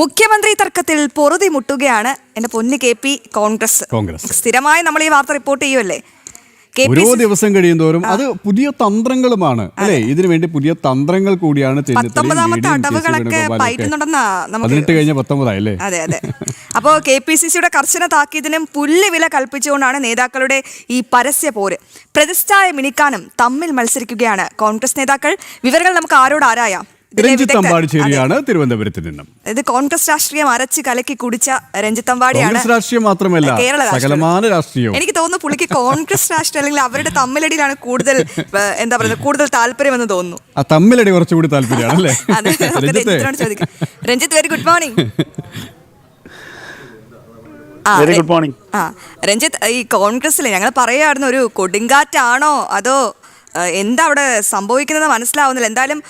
മുഖ്യമന്ത്രി തർക്കത്തിൽ പൊറുതി മുട്ടുകയാണ് എന്റെ പൊന്നു KP കോൺഗ്രസ്. സ്ഥിരമായി നമ്മൾ ഈ വാർത്ത റിപ്പോർട്ട് ചെയ്യുമല്ലേ. ഓരോ ദിവസം കഴിയുന്തോറും അത് പുതിയ തന്ത്രങ്ങളുമാണ് അല്ലെ. ഇതിനു വേണ്ടി പുതിയ തന്ത്രങ്ങൾ കൂടിയാണ്. 19ാമത്തെ അടവുകളൊക്കെ പയറ്റുന്നുണ്ടെന്നാ നമുക്ക് 18 കഴിഞ്ഞ 19 അല്ലേ. അതെ അതെ. അപ്പോൾ KPCCയുടെ കർശന താക്കീതിനും പുല്ലുവില കൽപ്പിച്ചുകൊണ്ടാണ് നേതാക്കളുടെ ഈ പരസ്യ പോര്. പ്രതിഷ്ഠായ മിനിക്കാനും തമ്മിൽ മത്സരിക്കുകയാണ് കോൺഗ്രസ് നേതാക്കൾ. വിവരങ്ങൾ നമുക്ക് ആരോടാരായാം. രഞ്ജിത്ത് അമ്പാടിച്ചേരിയാണ് തിരുവനന്തപുരത്ത് നിന്നും. ഇത് കോൺഗ്രസ് രാഷ്ട്രീയം അരച്ച് കലക്കി കുടിച്ച രഞ്ജിത്ത് അമ്പാടിയാണ്. രാഷ്ട്രീയം മാത്രമല്ല, സകലമാന രാഷ്ട്രീയം. എനിക്ക് തോന്നുന്നു പുള്ളിക്ക് കോൺഗ്രസ് രാഷ്ട്രീയം അല്ലെങ്കിൽ അവരുടെ തമ്മിലടിയിലാണ് കൂടുതൽ എന്താ പറയുക കൂടുതൽ താല്പര്യമെന്ന് തോന്നുന്നു. ആ തമ്മിലടി കുറച്ചുകൂടി താല്പര്യമാണ്. Ranjith very good morning. Good morning. Ranjith, ഈ കോൺഗ്രസിൽ ഞങ്ങൾ പറയായിരുന്നു ഒരു കൊടുങ്കാറ്റാണോ അതോ എന്താ അവിടെ സംഭവിക്കുന്നത് മനസ്സിലാവുന്നില്ല. എന്തായാലും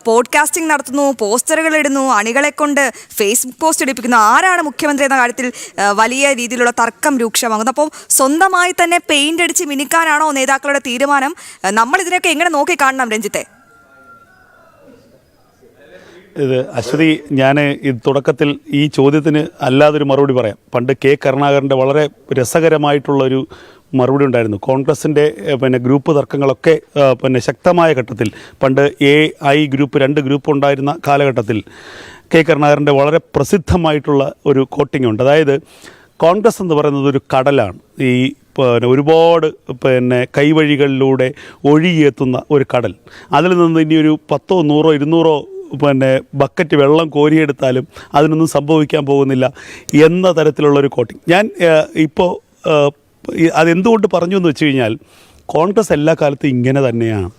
പോഡ്കാസ്റ്റിംഗ് നടത്തുന്നു, പോസ്റ്ററുകൾ ഇടുന്നു, അണികളെ കൊണ്ട് ഫേസ്ബുക്ക് പോസ്റ്റ് ഇടിപ്പിക്കുന്നു. ആരാണ് മുഖ്യമന്ത്രി എന്ന കാര്യത്തിൽ വലിയ രീതിയിലുള്ള തർക്കം രൂക്ഷമാകുന്നു. അപ്പോൾ സ്വന്തമായി തന്നെ പെയിന്റ് അടിച്ച് മിനിക്കാനാണോ നേതാക്കളുടെ തീരുമാനം? നമ്മൾ ഇതിനൊക്കെ എങ്ങനെ നോക്കി കാണണം രഞ്ജിത്തെ? ഇത് അശ്വതി, ഞാൻ തുടക്കത്തിൽ ഈ ചോദ്യത്തിന് അല്ലാതൊരു മറുപടി പറയാം. പണ്ട് കരുണാകരൻ്റെ വളരെ രസകരമായിട്ടുള്ളൊരു മറുപടി ഉണ്ടായിരുന്നു. കോൺഗ്രസിൻ്റെ ഗ്രൂപ്പ് തർക്കങ്ങളൊക്കെ ശക്തമായ ഘട്ടത്തിൽ, പണ്ട് AI ഗ്രൂപ്പ് 2 ഗ്രൂപ്പ് ഉണ്ടായിരുന്ന കാലഘട്ടത്തിൽ കരുണാകരൻ്റെ വളരെ പ്രസിദ്ധമായിട്ടുള്ള ഒരു കോട്ടിംഗ് ഉണ്ട്. അതായത് കോൺഗ്രസ് എന്ന് പറയുന്നത് ഒരു കടലാണ്. ഈ ഒരുപാട് കൈവഴികളിലൂടെ ഒഴുകിയെത്തുന്ന ഒരു കടൽ. അതിൽ നിന്ന് ഇനി ഒരു 10, 100, 200 ബക്കറ്റ് വെള്ളം കോരിയെടുത്താലും അതിനൊന്നും സംഭവിക്കാൻ പോകുന്നില്ല എന്ന തരത്തിലുള്ളൊരു കോട്ടിങ്. ഞാൻ ഇപ്പോൾ അതെന്തുകൊണ്ട് പറഞ്ഞു എന്ന് വെച്ച് കഴിഞ്ഞാൽ, കോൺഗ്രസ് എല്ലാ കാലത്തും ഇങ്ങനെ തന്നെയാണ്.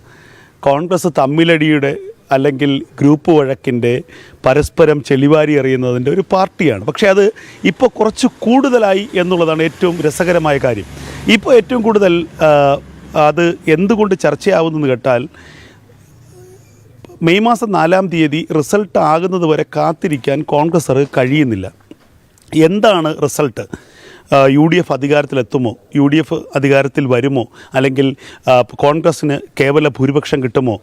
കോൺഗ്രസ് തമ്മിലടിയുടെ അല്ലെങ്കിൽ ഗ്രൂപ്പ് വഴക്കിൻ്റെ, പരസ്പരം ചെളിവാരി എറിയുന്നതിൻ്റെ ഒരു പാർട്ടിയാണ്. പക്ഷേ അത് ഇപ്പോൾ കുറച്ച് കൂടുതലായി എന്നുള്ളതാണ് ഏറ്റവും രസകരമായ കാര്യം. ഇപ്പോൾ ഏറ്റവും കൂടുതൽ അത് എന്തുകൊണ്ട് ചർച്ചയാവുന്നെന്ന് കേട്ടാൽ, മെയ് മാസം 4-ാം തീയതി റിസൾട്ട് ആകുന്നത് വരെ കാത്തിരിക്കാൻ കോൺഗ്രസ് കഴിയുന്നില്ല. എന്താണ് റിസൾട്ട്? UDF അധികാരത്തിലെത്തുമോ? UDF അധികാരത്തിൽ വരുമോ? അല്ലെങ്കിൽ കോൺഗ്രസ്സിന് കേവല ഭൂരിപക്ഷം കിട്ടുമോ?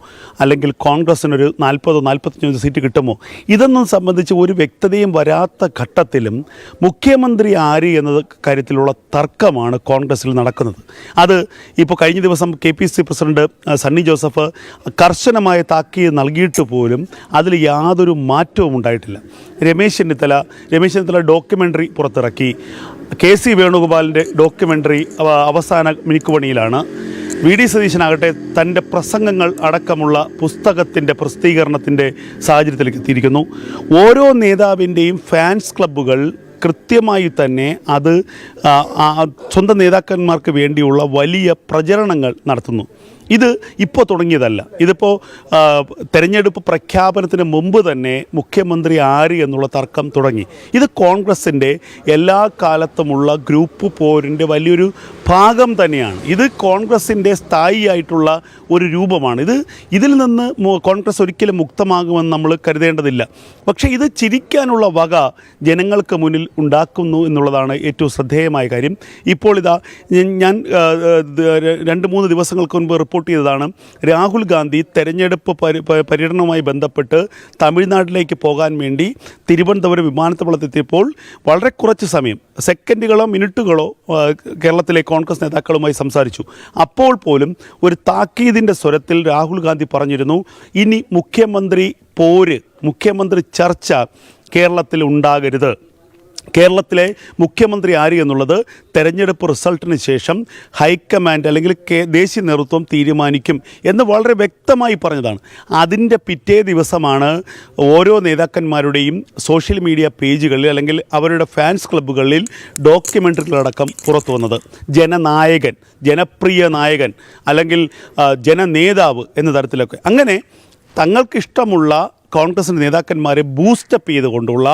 അല്ലെങ്കിൽ കോൺഗ്രസ്സിനൊരു 40-45 സീറ്റ് കിട്ടുമോ? ഇതൊന്നും സംബന്ധിച്ച് ഒരു വ്യക്തതയും വരാത്ത ഘട്ടത്തിലും മുഖ്യമന്ത്രി ആര് എന്ന കാര്യത്തിലുള്ള തർക്കമാണ് കോൺഗ്രസ്സിൽ നടക്കുന്നത്. അത് ഇപ്പോൾ കഴിഞ്ഞ ദിവസം KPCC പ്രസിഡന്റ് സണ്ണി ജോസഫ് കർശനമായ താക്കീത് നൽകിയിട്ട് പോലും അതിൽ യാതൊരു മാറ്റവും ഉണ്ടായിട്ടില്ല. രമേശ് ചെന്നിത്തല ഡോക്യുമെൻ്ററി പുറത്തിറക്കി. KC വേണുഗോപാലിൻ്റെ ഡോക്യുമെൻ്ററി അവസാന മിനിക്കുപണിയിലാണ്. VD സതീശനാകട്ടെ തൻ്റെ പ്രസംഗങ്ങൾ അടക്കമുള്ള പുസ്തകത്തിൻ്റെ പ്രസിദ്ധീകരണത്തിൻ്റെ സാഹചര്യത്തിലേക്ക് എത്തിയിരിക്കുന്നു. ഓരോ നേതാവിൻ്റെയും ഫാൻസ് ക്ലബ്ബുകൾ കൃത്യമായി തന്നെ അത് സ്വന്തം നേതാക്കന്മാർക്ക് വേണ്ടിയുള്ള വലിയ പ്രചരണങ്ങൾ നടത്തുന്നു. ഇത് ഇപ്പോൾ തുടങ്ങിയതല്ല. ഇതിപ്പോൾ തെരഞ്ഞെടുപ്പ് പ്രഖ്യാപനത്തിന് മുമ്പ് തന്നെ മുഖ്യമന്ത്രി ആര് എന്നുള്ള തർക്കം തുടങ്ങി. ഇത് കോൺഗ്രസിൻ്റെ എല്ലാ കാലത്തുമുള്ള ഗ്രൂപ്പ് പോരിൻ്റെ വലിയൊരു ഭാഗം തന്നെയാണ്. ഇത് കോൺഗ്രസിൻ്റെ സ്ഥായിയായിട്ടുള്ള ഒരു രൂപമാണ്. ഇതിൽ നിന്ന് കോൺഗ്രസ് ഒരിക്കലും മുക്തമാകുമെന്ന് നമ്മൾ കരുതേണ്ടതില്ല. പക്ഷേ ഇത് ചിരിക്കാനുള്ള വക ജനങ്ങൾക്ക് മുന്നിൽ ഉണ്ടാക്കുന്നു എന്നുള്ളതാണ് ഏറ്റവും ശ്രദ്ധേയമായ കാര്യം. ഇപ്പോൾ ഞാൻ 2-3 ദിവസങ്ങൾക്ക് മുൻപ് റിപ്പോർട്ട് ചെയ്തതാണ്. രാഹുൽ ഗാന്ധി തെരഞ്ഞെടുപ്പ് പര്യടനവുമായി ബന്ധപ്പെട്ട് തമിഴ്നാട്ടിലേക്ക് പോകാൻ വേണ്ടി തിരുവനന്തപുരം വിമാനത്താവളത്തെത്തിയപ്പോൾ വളരെ കുറച്ച് സമയം, സെക്കൻഡുകളോ മിനിറ്റുകളോ കേരളത്തിലെ കോൺഗ്രസ് നേതാക്കളുമായി സംസാരിച്ചു. അപ്പോൾ പോലും ഒരു താക്കീതിൻ്റെ സ്വരത്തിൽ രാഹുൽ ഗാന്ധി പറഞ്ഞിരുന്നു, ഇനി മുഖ്യമന്ത്രി ചർച്ച കേരളത്തിൽ ഉണ്ടാകരുത്. കേരളത്തിലെ മുഖ്യമന്ത്രി ആര് എന്നുള്ളത് തെരഞ്ഞെടുപ്പ് റിസൾട്ടിന് ശേഷം ഹൈക്കമാൻഡ് അല്ലെങ്കിൽ ദേശീയ നേതൃത്വം തീരുമാനിക്കും എന്ന് വളരെ വ്യക്തമായി പറഞ്ഞതാണ്. അതിൻ്റെ പിറ്റേ ദിവസമാണ് ഓരോ നേതാക്കന്മാരുടെയും സോഷ്യൽ മീഡിയ പേജുകളിൽ അല്ലെങ്കിൽ അവരുടെ ഫാൻസ് ക്ലബ്ബുകളിൽ ഡോക്യുമെൻ്ററികളടക്കം പുറത്തു വന്നത്. ജനനായകൻ, ജനപ്രിയ നായകൻ അല്ലെങ്കിൽ ജനനേതാവ് എന്ന തരത്തിലൊക്കെ അങ്ങനെ തങ്ങൾക്കിഷ്ടമുള്ള കോൺഗ്രസിൻ്റെ നേതാക്കന്മാരെ ബൂസ്റ്റപ്പ് ചെയ്തുകൊണ്ടുള്ള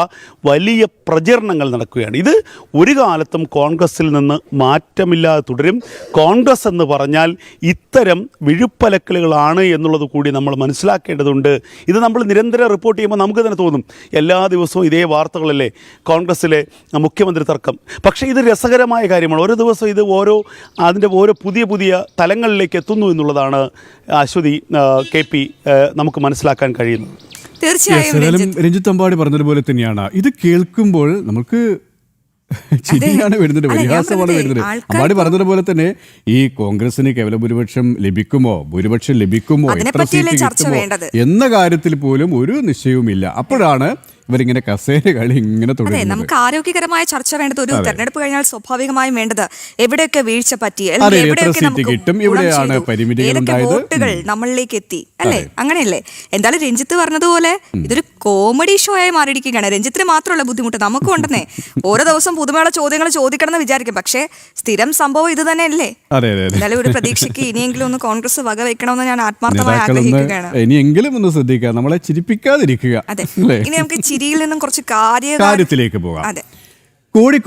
വലിയ പ്രചരണങ്ങൾ നടക്കുകയാണ്. ഇത് ഒരു കാലത്തും കോൺഗ്രസിൽ നിന്ന് മാറ്റമില്ലാതെ തുടരും. കോൺഗ്രസ് എന്ന് പറഞ്ഞാൽ ഇത്തരം വിഴുപ്പലക്കലുകളാണ് എന്നുള്ളത് കൂടി നമ്മൾ മനസ്സിലാക്കേണ്ടതുണ്ട്. ഇത് നമ്മൾ നിരന്തരം റിപ്പോർട്ട് ചെയ്യുമ്പോൾ നമുക്ക് തന്നെ തോന്നും, എല്ലാ ദിവസവും ഇതേ വാർത്തകളല്ലേ കോൺഗ്രസ്സിലെ മുഖ്യമന്ത്രി തർക്കം. പക്ഷേ ഇത് രസകരമായ കാര്യമാണ്. ഓരോ ദിവസവും ഇത് അതിൻ്റെ ഓരോ പുതിയ തലങ്ങളിലേക്ക് എത്തുന്നു എന്നുള്ളതാണ് അശ്വതി, KP നമുക്ക് മനസ്സിലാക്കാൻ കഴിയുന്നത്. തീർച്ചയായും ഏതായാലും രഞ്ജിത്ത് അമ്പാടി പറഞ്ഞതുപോലെ തന്നെയാണ് ഇത് കേൾക്കുമ്പോൾ നമുക്ക് ചിരിയാണ് വരുന്നത്, പരിഹാസമാണ് വരുന്നത്. അമ്പാടി പറഞ്ഞതുപോലെ തന്നെ ഈ കോൺഗ്രസിന് കേവല ഭൂരിപക്ഷം ലഭിക്കുമോ, ഭൂരിപക്ഷം ലഭിക്കുമോ, എത്ര സീറ്റ് കിട്ടുമോ എന്ന കാര്യത്തിൽ പോലും ഒരു നിശ്ചയവുമില്ല. അപ്പോഴാണ് ഇവരിങ്ങനെ കസേര കളി ഇങ്ങനെ അതെ, തുടങ്ങുന്നത്. നമുക്ക് ആരോഗ്യകരമായ ചർച്ച വേണ്ടത്. ഒരു തെരഞ്ഞെടുപ്പ് കഴിഞ്ഞാൽ സ്വാഭാവികമായും വേണ്ടത് എവിടെയൊക്കെ വീഴ്ച പറ്റി, അതെ, അല്ലെങ്കിൽ എത്ര എവിടെയൊക്കെ സീറ്റ് നമുക്ക് കിട്ടും, ഗുണം എവിടെയാണ് ചെയ്തു, പരിമിതികൾ ഏതൊക്കെ ഉണ്ടായത്. വോട്ടുകൾ നമ്മളിലേക്ക് എത്തി, അല്ലേ? അങ്ങനെയല്ലേ? എന്തായാലും രഞ്ജിത്ത് പറഞ്ഞതുപോലെ ഇതൊരു കോമഡി ഷോ ആയി മാറിയിരിക്കുകയാണ്. രഞ്ജിത്തിന് മാത്രമല്ല ബുദ്ധിമുട്ട്, നമുക്കും ഉണ്ടെന്നേ. ഓരോ ദിവസം പുതുമയുള്ള ചോദ്യങ്ങൾ ചോദിക്കണം എന്ന് വിചാരിക്കും, പക്ഷേ സ്ഥിരം സംഭവം ഇത് തന്നെയല്ലേ? അതെ അതെ അതെ. എന്തായാലും ഒരു പ്രതീക്ഷയ്ക്ക് ഇനിയെങ്കിലും ഒന്ന് കോൺഗ്രസ് വകവെക്കണമെന്ന് ഞാൻ ആത്മാർത്ഥമായി ആഗ്രഹിക്കുകയാണ്. ഇനിയെങ്കിലും ഒന്ന് ശ്രദ്ധിക്കുക, നമ്മളെ ചിരിപ്പിക്കാതിരിക്കുക. അതെ, അല്ലേ? ഇനി നമുക്ക് ചിരിയിൽ നിന്നും കുറച്ച് കാര്യത്തിലേക്ക് പോകാം. അതെ. കോഴിക്കോട്